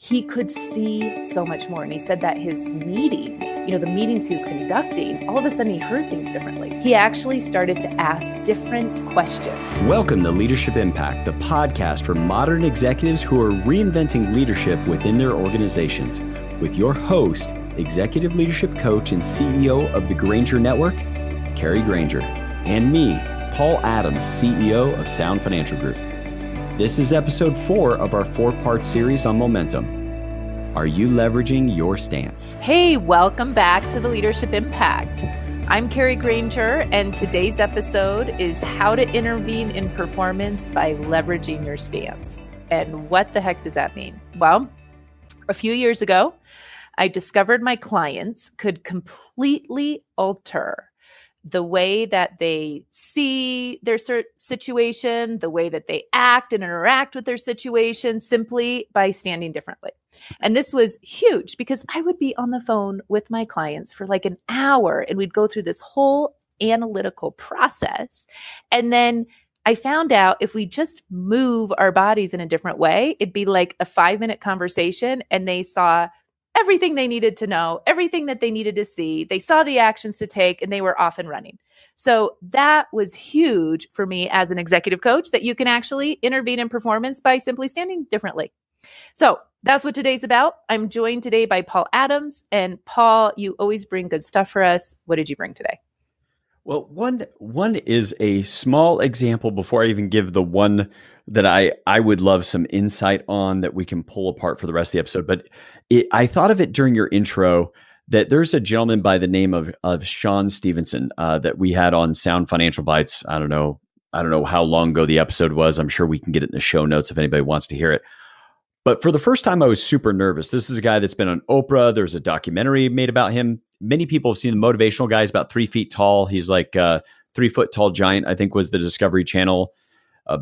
he could see so much more. And he said that his meetings, the meetings he was conducting, all of a sudden he heard things differently. He actually started to ask different questions. Welcome to Leadership Impact, the podcast for modern executives who are reinventing leadership within their organizations. With your host, executive leadership coach and CEO of the Granger Network, Kari Granger, and me, Paul Adams, CEO of Sound Financial Group. This is episode 4 of our 4-part series on momentum. Are you leveraging your stance? Hey, welcome back to the Leadership Impact. I'm Kari Granger, and today's episode is how to intervene in performance by leveraging your stance. And what the heck does that mean? Well, a few years ago, I discovered my clients could completely alter the way that they see their situation, the way that they act and interact with their situation simply by standing differently. And this was huge because I would be on the phone with my clients for like an hour and we'd go through this whole analytical process. And then I found out if we just move our bodies in a different way, it'd be like a 5-minute conversation and they saw everything they needed to know, everything that they needed to see. They saw the actions to take and they were off and running. So that was huge for me as an executive coach, that you can actually intervene in performance by simply standing differently. So that's what today's about. I'm joined today by Paul Adams. And Paul, you always bring good stuff for us. What did you bring today? Well, one is a small example before I even give the one that I would love some insight on that we can pull apart for the rest of the episode. But I thought of it during your intro that there's a gentleman by the name of Sean Stevenson that we had on Sound Financial Bites. I don't know how long ago the episode was. I'm sure we can get it in the show notes if anybody wants to hear it. But for the first time, I was super nervous. This is a guy that's been on Oprah. There's a documentary made about him. Many people have seen the motivational guy. He's about 3 feet tall. He's like a 3-foot tall giant, I think was the Discovery Channel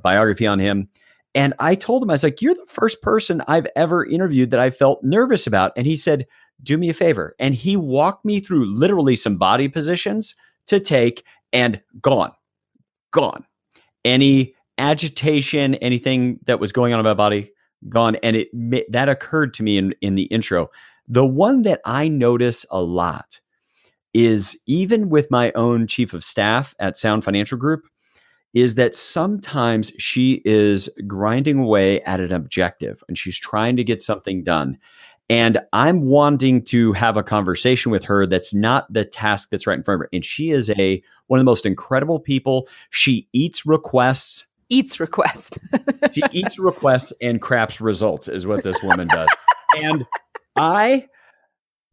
biography on him. And I told him, I was like, you're the first person I've ever interviewed that I felt nervous about. And he said, do me a favor. And he walked me through literally some body positions to take and gone. Any agitation, anything that was going on in my body, gone. And that occurred to me in the intro. The one that I notice a lot is, even with my own chief of staff at Sound Financial Group, is that sometimes she is grinding away at an objective and she's trying to get something done. And I'm wanting to have a conversation with her that's not the task that's right in front of her. And she is one of the most incredible people. She eats requests. She eats requests and craps results is what this woman does.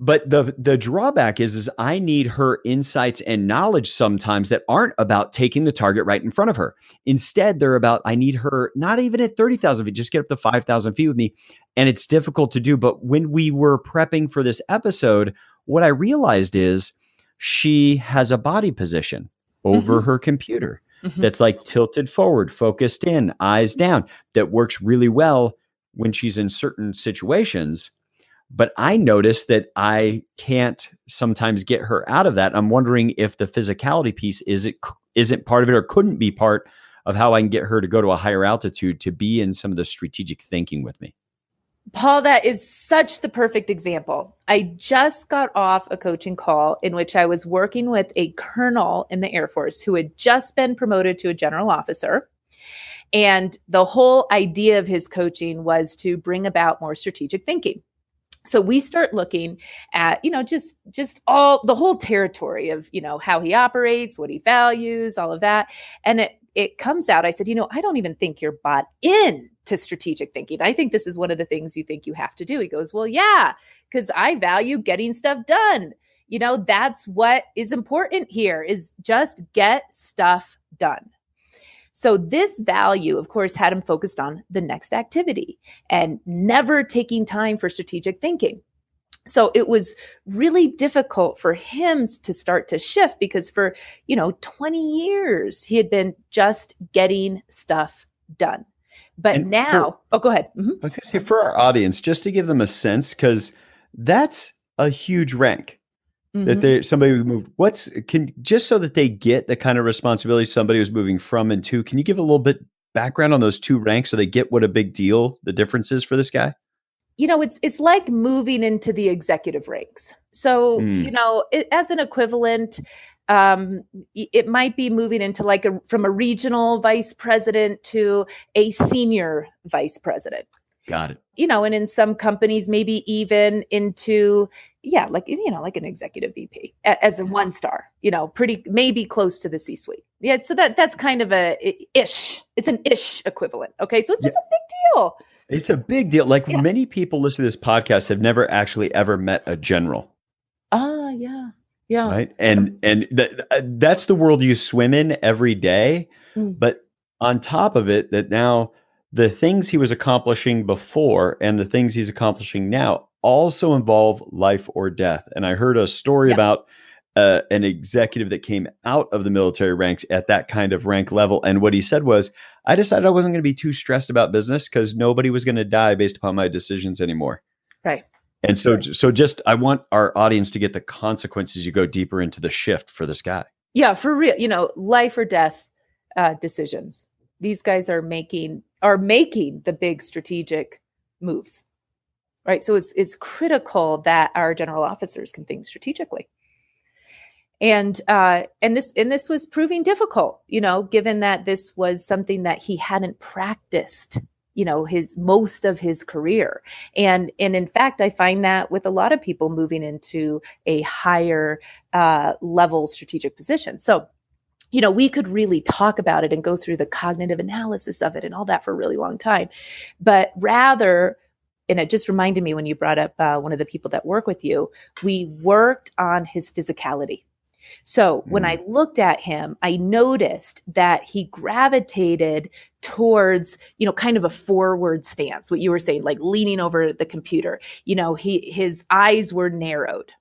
But the drawback is I need her insights and knowledge sometimes that aren't about taking the target right in front of her. Instead, they're about, I need her not even at 30,000 feet, just get up to 5,000 feet with me. And it's difficult to do. But when we were prepping for this episode, what I realized is she has a body position over her computer that's like tilted forward, focused in, eyes down, that works really well when she's in certain situations. But I noticed that I can't sometimes get her out of that. I'm wondering if the physicality piece isn't part of it or couldn't be part of how I can get her to go to a higher altitude to be in some of the strategic thinking with me. Paul, that is such the perfect example. I just got off a coaching call in which I was working with a colonel in the Air Force who had just been promoted to a general officer. And the whole idea of his coaching was to bring about more strategic thinking. So we start looking at, just all the whole territory of, how he operates, what he values, all of that. And it comes out, I said, I don't even think you're bought in to strategic thinking. I think this is one of the things you think you have to do. He goes, well, yeah, because I value getting stuff done. That's what is important here, is just get stuff done. So this value, of course, had him focused on the next activity and never taking time for strategic thinking. So it was really difficult for him to start to shift because for, 20 years, he had been just getting stuff done. But now, go ahead. Mm-hmm. I was going to say, for our audience, just to give them a sense, because that's a huge rank. That somebody would move. Just so that they get the kind of responsibility somebody was moving from and to, can you give a little bit background on those two ranks so they get what a big deal the difference is for this guy? it's like moving into the executive ranks. So, Mm, as an equivalent, it might be moving into like from a regional vice president to a senior vice president. got it. And in some companies, maybe even into, yeah, like an executive VP as a 1 star, pretty, maybe close to the C-suite. Yeah. So that's kind of it's an ish equivalent. Okay. So it's Yeah, just a big deal. it's a big deal. Like Yeah. many people listen to this podcast have never actually ever met a general. Yeah. Yeah. Right. And that's the world you swim in every day. Mm. But on top of it, that now the things he was accomplishing before and the things he's accomplishing now also involve life or death. And I heard a story Yeah. about an executive that came out of the military ranks at that kind of rank level. And what he said was, I decided I wasn't going to be too stressed about business because nobody was going to die based upon my decisions anymore. Right. And so just I want our audience to get the consequences you go deeper into the shift for this guy. Yeah, for real, life or death decisions. These guys are making the big strategic moves. Right. So it's critical that our general officers can think strategically. And this was proving difficult, given that this was something that he hadn't practiced, his most of his career. And in fact, I find that with a lot of people moving into a higher level strategic position. So, we could really talk about it and go through the cognitive analysis of it and all that for a really long time. But rather, and it just reminded me when you brought up one of the people that work with you, we worked on his physicality. So when I looked at him, I noticed that he gravitated towards, kind of a forward stance, what you were saying, like leaning over the computer. His eyes were narrowed,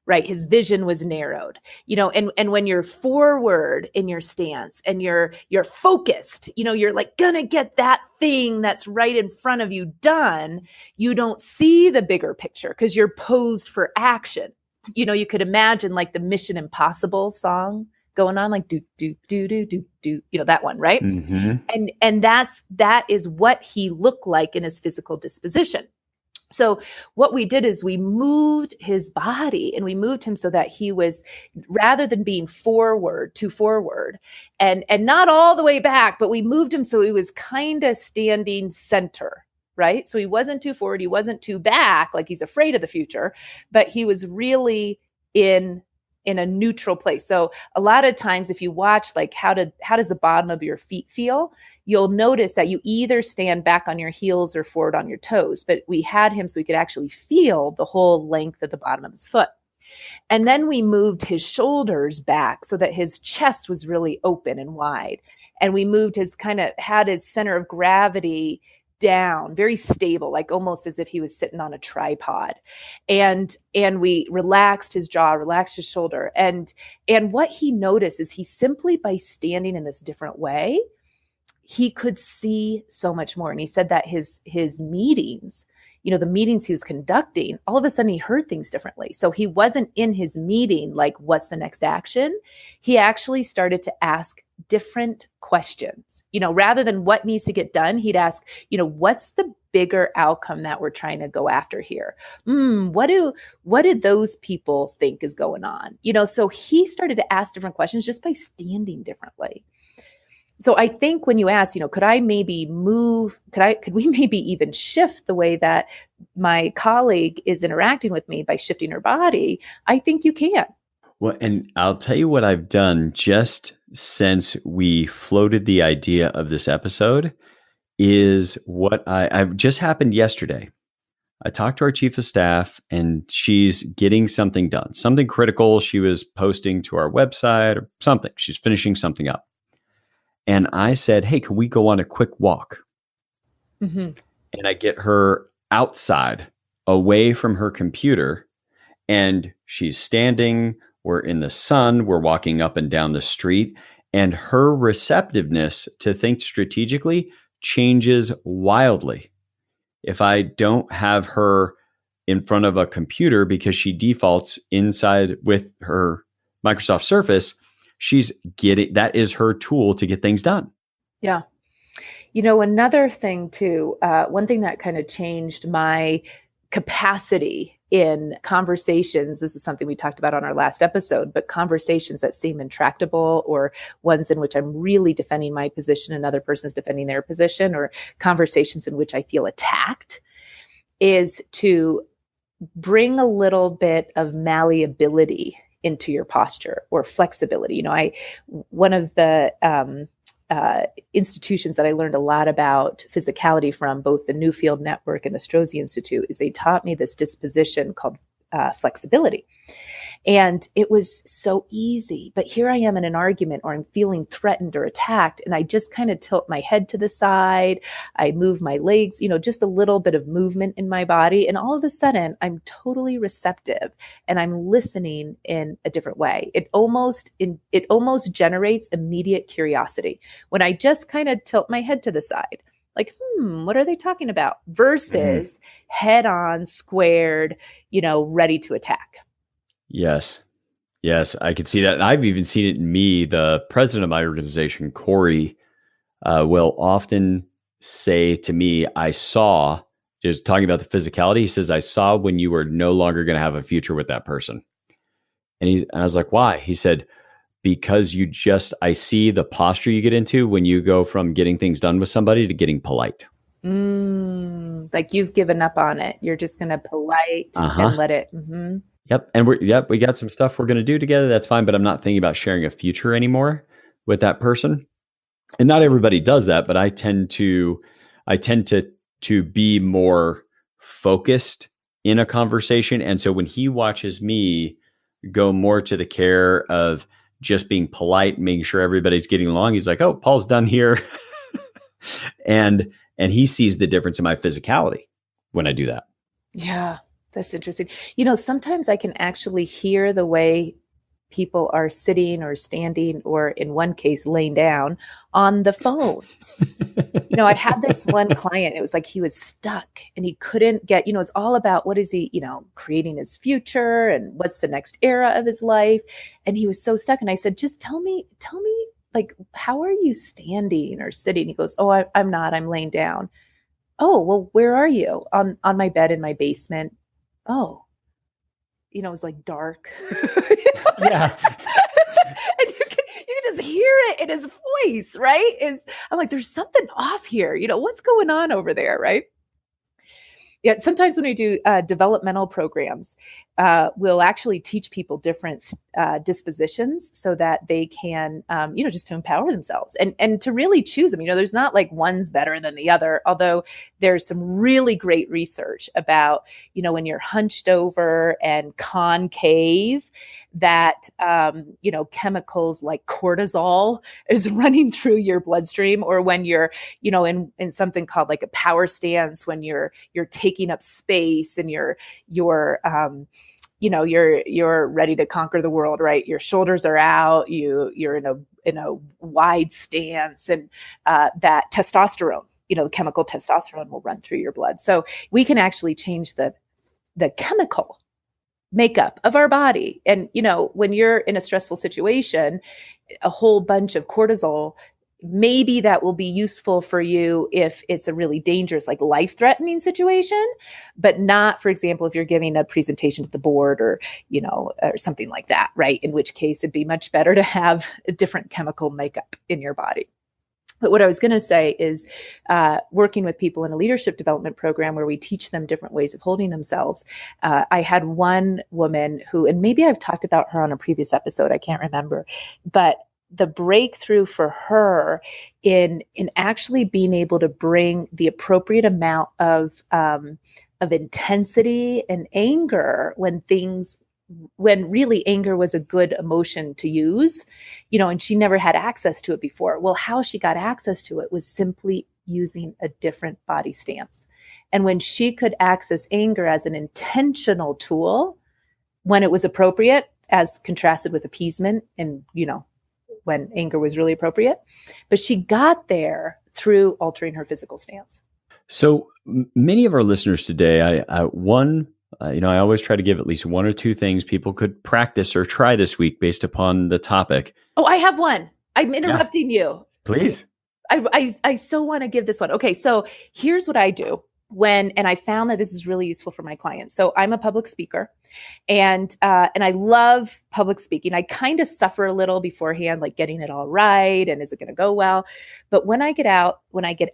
right? His vision was narrowed, and when you're forward in your stance and you're focused, you're like gonna get that thing that's right in front of you done. You don't see the bigger picture because you're posed for action. You could imagine like the Mission Impossible song going on, like do do do do do do, that one, right? Mm-hmm. And that is what he looked like in his physical disposition. So what we did is we moved his body and we moved him so that he was, rather than being forward and not all the way back, but we moved him so he was kind of standing center. Right. So he wasn't too forward. He wasn't too back, like he's afraid of the future, but he was really in a neutral place. So a lot of times if you watch, like how does the bottom of your feet feel, you'll notice that you either stand back on your heels or forward on your toes. But we had him so we could actually feel the whole length of the bottom of his foot. And then we moved his shoulders back so that his chest was really open and wide. And we moved had his center of gravity down, very stable, like almost as if he was sitting on a tripod. And we relaxed his jaw, relaxed his shoulder. And what he noticed is he simply, by standing in this different way, he could see so much more. And he said that his meetings, the meetings he was conducting, all of a sudden he heard things differently. So he wasn't in his meeting like, what's the next action? He actually started to ask different questions, rather than what needs to get done. He'd ask, what's the bigger outcome that we're trying to go after here? What do those people think is going on? So he started to ask different questions just by standing differently. So I think when you ask, could I maybe move, could we maybe even shift the way that my colleague is interacting with me by shifting her body? I think you can. Well, and I'll tell you what I've done just since we floated the idea of this episode is what I've just happened yesterday. I talked to our chief of staff and she's getting something done, something critical she was posting to our website or something. She's finishing something up. And I said, hey, can we go on a quick walk? Mm-hmm. And I get her outside away from her computer and she's standing. We're in the sun. We're walking up and down the street. And her receptiveness to think strategically changes wildly. If I don't have her in front of a computer because she defaults inside with her Microsoft Surface, she's getting, that is her tool to get things done. Yeah. Another thing too, one thing that kind of changed my capacity in conversations, this is something we talked about on our last episode, but conversations that seem intractable or ones in which I'm really defending my position, another person's defending their position, or conversations in which I feel attacked, is to bring a little bit of malleability into your posture or flexibility. One of the institutions that I learned a lot about physicality from, both the Newfield Network and the Strozzi Institute, is they taught me this disposition called flexibility. And it was so easy. But here I am in an argument, or I'm feeling threatened or attacked, and I just kind of tilt my head to the side. I move my legs, just a little bit of movement in my body. And all of a sudden, I'm totally receptive and I'm listening in a different way. It almost generates immediate curiosity when I just kind of tilt my head to the side. Like, what are they talking about? Versus head on, squared, ready to attack. Yes. Yes, I could see that. And I've even seen it in me. The president of my organization, Kari, will often say to me, just talking about the physicality, he says, I saw when you were no longer going to have a future with that person. And I was like, why? He said, because I see the posture you get into when you go from getting things done with somebody to getting polite. Like you've given up on it. You're just going to polite and let it. Mm-hmm. Yep. And we got some stuff we're going to do together. That's fine. But I'm not thinking about sharing a future anymore with that person. And not everybody does that, but I tend to be more focused in a conversation. And so when he watches me go more to the care of just being polite, making sure everybody's getting along, he's like, oh, Paul's done here. and he sees the difference in my physicality when I do that. Yeah. That's interesting. Sometimes I can actually hear the way people are sitting or standing, or in one case, laying down on the phone. I had this one client, it was like he was stuck and he couldn't get, it's all about what is he, creating his future and what's the next era of his life. And he was so stuck. And I said, just tell me, like, how are you standing or sitting? He goes, oh, I'm not, I'm laying down. Oh, well, where are you? On my bed in my basement. Oh, it was like dark. Yeah. And you can just hear it in his voice, right? I'm like, there's something off here. What's going on over there, right? Yeah, sometimes when we do developmental programs, we'll actually teach people different dispositions so that they can, just to empower themselves and to really choose them. There's not like one's better than the other, although there's some really great research about, when you're hunched over and concave, that, chemicals like cortisol is running through your bloodstream, or when you're, in something called like a power stance, when you're taking up space and you're ready to conquer the world, right? Your shoulders are out, you're in a wide stance, and that testosterone, the chemical testosterone will run through your blood. So we can actually change the chemical makeup of our body. And, when you're in a stressful situation, a whole bunch of cortisol, maybe that will be useful for you if it's a really dangerous, like life-threatening situation, but not, for example, if you're giving a presentation to the board or, or something like that, right? In which case it'd be much better to have a different chemical makeup in your body. But what I was going to say is working with people in a leadership development program where we teach them different ways of holding themselves. I had one woman who, and maybe I've talked about her on a previous episode, I can't remember, but the breakthrough for her in actually being able to bring the appropriate amount of intensity and anger when really anger was a good emotion to use, and she never had access to it before. Well, how she got access to it was simply using a different body stance. And when she could access anger as an intentional tool, when it was appropriate, as contrasted with appeasement and, when anger was really appropriate, but she got there through altering her physical stance. So many of our listeners today, I always try to give at least one or two things people could practice or try this week based upon the topic. Oh, I have one. I'm interrupting you. Please. I so want to give this one. Okay, so here's what I do and I found that this is really useful for my clients. So I'm a public speaker, and I love public speaking. I kind of suffer a little beforehand, like getting it all right, and is it going to go well? But when I get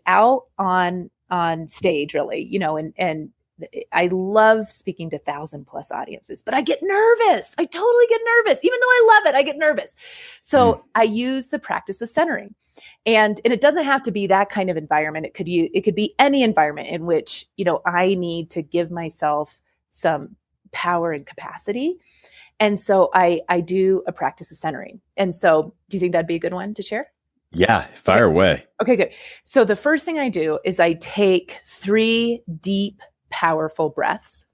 out on stage, really, and I love speaking to 1,000+ audiences, but I get nervous. I totally get nervous, even though I love it. I get nervous. So I use the practice of centering. And it doesn't have to be that kind of environment. It could be any environment in which, I need to give myself some power and capacity. And so I do a practice of centering. And so do you think that'd be a good one to share? Yeah, fire away. Okay, good. So the first thing I do is I take 3 deep, powerful breaths,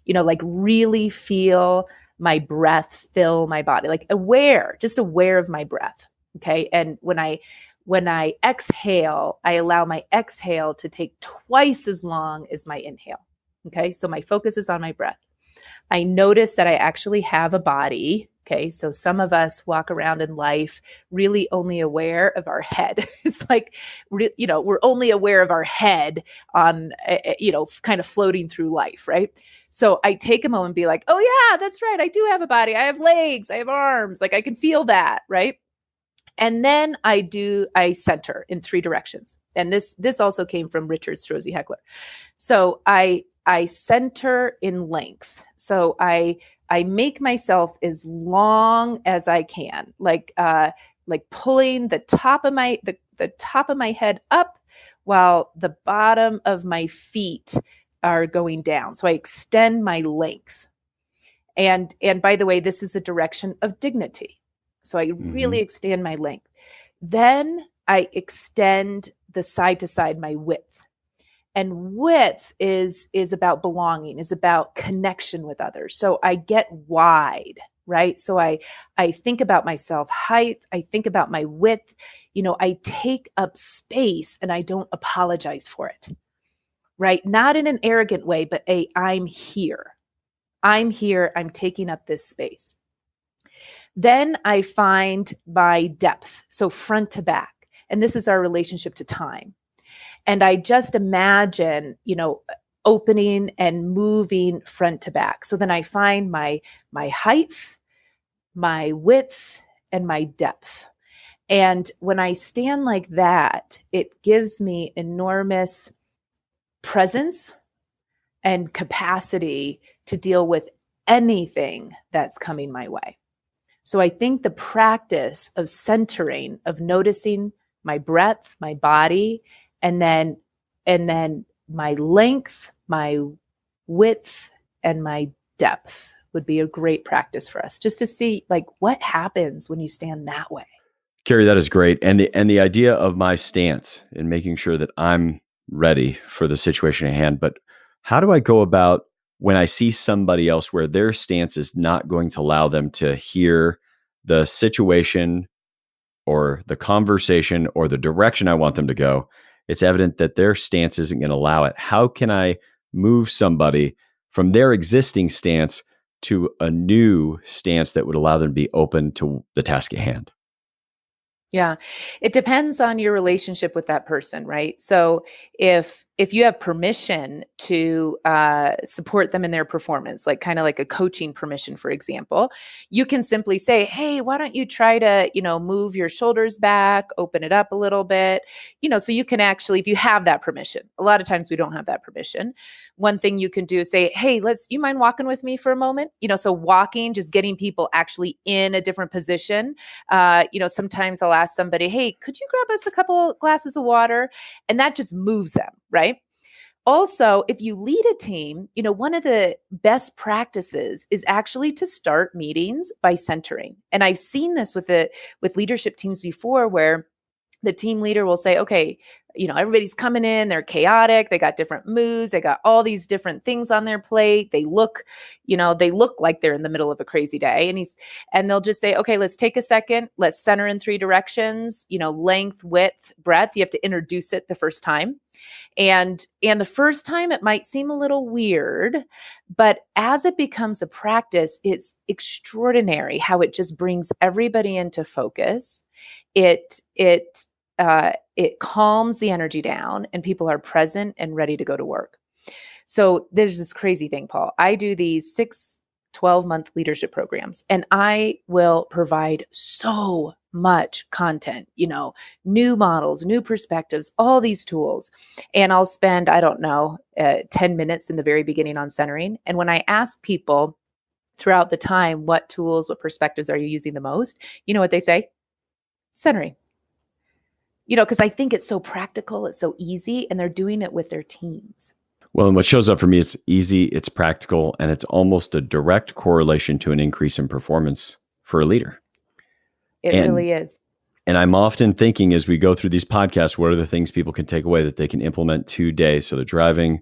like really feel my breath fill my body, like just aware of my breath. Okay. And when I exhale, I allow my exhale to take twice as long as my inhale. Okay. So my focus is on my breath. I notice that I actually have a body. Okay. So some of us walk around in life really only aware of our head. It's like, we're only aware of our head on, kind of floating through life. Right. So I take a moment and be like, oh yeah, that's right. I do have a body. I have legs. I have arms. Like I can feel that. Right. And then I center in 3 directions. And this also came from Richard Strozzi Heckler. So I center in length. So I make myself as long as I can, like pulling the top of my head up while the bottom of my feet are going down. So I extend my length. And by the way, this is a direction of dignity. So I really extend my length. Then I extend the side to side, my width. And width is about belonging, is about connection with others. So I get wide, right? So I think about myself height. I think about my width. I take up space and I don't apologize for it, right? Not in an arrogant way, but I'm here. I'm here. I'm taking up this space. Then I find my depth, so front to back. And this is our relationship to time. And I just imagine, opening and moving front to back. So then I find my height, my width, and my depth. And when I stand like that, it gives me enormous presence and capacity to deal with anything that's coming my way. So I think the practice of centering, of noticing my breath, my body, and then my length, my width, and my depth would be a great practice for us, just to see like what happens when you stand that way. Kari, that is great. And the idea of my stance and making sure that I'm ready for the situation at hand. But how do I go about when I see somebody else where their stance is not going to allow them to hear the situation or the conversation or the direction I want them to go? It's evident that their stance isn't going to allow it. How can I move somebody from their existing stance to a new stance that would allow them to be open to the task at hand? Yeah, it depends on your relationship with that person, right? So if you have permission to support them in their performance, like kind of like a coaching permission, for example, you can simply say, "Hey, why don't you try to, move your shoulders back, open it up a little bit." So you can actually, if you have that permission. A lot of times we don't have that permission. One thing you can do is say, "Hey, you mind walking with me for a moment?" So walking, just getting people actually in a different position. Sometimes I'll ask somebody, "Hey, could you grab us a couple glasses of water?" And that just moves them, right? Also, if you lead a team, one of the best practices is actually to start meetings by centering. And I've seen this with leadership teams before, where the team leader will say, okay, everybody's coming in, they're chaotic, they got different moods, they got all these different things on their plate. They look like they're in the middle of a crazy day. And they'll just say, okay, let's take a second. Let's center in 3 directions, length, width, breadth. You have to introduce it the first time. And the first time it might seem a little weird, but as it becomes a practice, it's extraordinary how it just brings everybody into focus. It it calms the energy down and people are present and ready to go to work. So there's this crazy thing, Paul. I do these 12-month leadership programs, and I will provide so much content, new models, new perspectives, all these tools. And I'll spend, 10 minutes in the very beginning on centering. And when I ask people throughout the time, what tools, what perspectives are you using the most? You know what they say? Centering. Because I think it's so practical, it's so easy, and they're doing it with their teams. Well, and what shows up for me, it's easy, it's practical, and it's almost a direct correlation to an increase in performance for a leader. It really is. And I'm often thinking as we go through these podcasts, what are the things people can take away that they can implement today? So they're driving,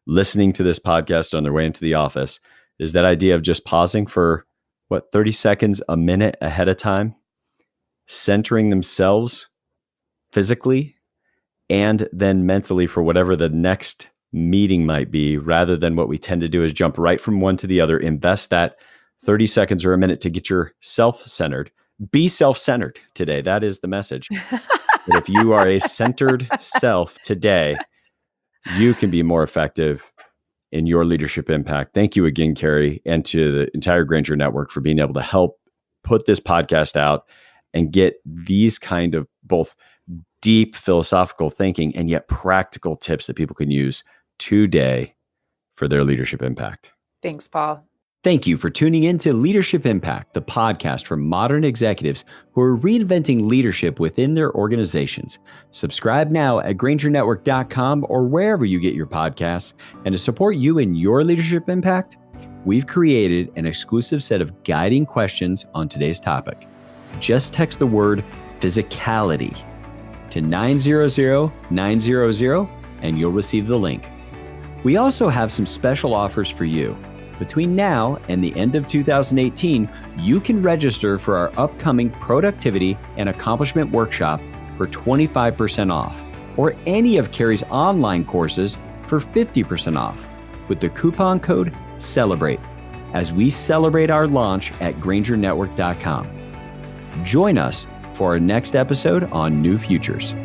listening to this podcast on their way into the office, is that idea of just pausing for 30 seconds, a minute ahead of time, centering themselves physically and then mentally for whatever the next meeting might be, rather than what we tend to do is jump right from one to the other. Invest that 30 seconds or a minute to get yourself centered. Be self-centered today. That is the message. But if you are a centered self today, you can be more effective in your leadership impact. Thank you again, Kari, and to the entire Granger Network for being able to help put this podcast out and get these kind of both deep philosophical thinking and yet practical tips that people can use today for their leadership impact. Thanks, Paul. Thank you for tuning in to Leadership Impact, the podcast for modern executives who are reinventing leadership within their organizations. Subscribe now at GrangerNetwork.com or wherever you get your podcasts. And to support you in your leadership impact, we've created an exclusive set of guiding questions on today's topic. Just text the word physicality to 900-900 and you'll receive the link. We also have some special offers for you. Between now and the end of 2018, you can register for our upcoming productivity and accomplishment workshop for 25% off, or any of Kari's online courses for 50% off with the coupon code CELEBRATE as we celebrate our launch at GrangerNetwork.com. Join us for our next episode on New Futures.